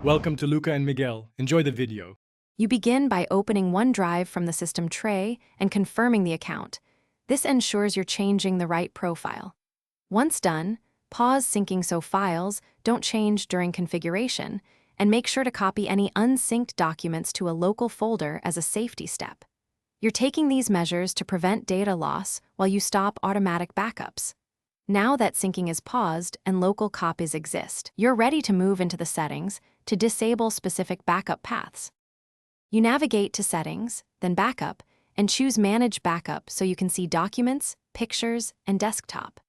Welcome to Luca and Miguel. Enjoy the video. You begin by opening OneDrive from the system tray and confirming the account. This ensures you're changing the right profile. Once done, pause syncing so files don't change during configuration, and make sure to copy any unsynced documents to a local folder as a safety step. You're taking these measures to prevent data loss while you stop automatic backups. Now that syncing is paused and local copies exist, you're ready to move into the settings to disable specific backup paths. You navigate to Settings, then Backup, and choose Manage Backup so you can see documents, pictures, and desktop.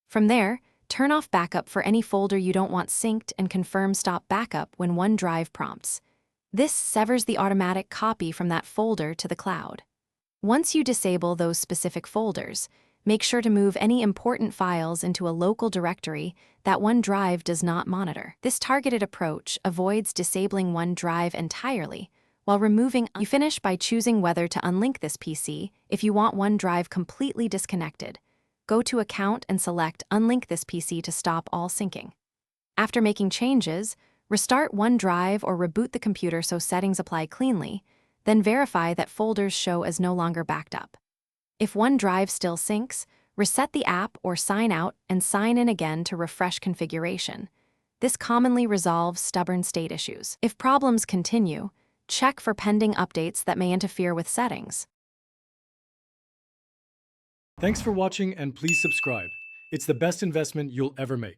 From there, turn off backup for any folder you don't want synced and confirm Stop Backup when OneDrive prompts. This severs the automatic copy from that folder to the cloud. Once you disable those specific folders, make sure to move any important files into a local directory that OneDrive does not monitor. This targeted approach avoids disabling OneDrive entirely, while removing. You finish by choosing whether to unlink this PC if you want OneDrive completely disconnected. Go to Account and select Unlink this PC to stop all syncing. After making changes, restart OneDrive or reboot the computer so settings apply cleanly, then verify that folders show as no longer backed up. If OneDrive still syncs, reset the app or sign out and sign in again to refresh configuration. This commonly resolves stubborn state issues. If problems continue, check for pending updates that may interfere with settings. Thanks for watching and please subscribe. It's the best investment you'll ever make.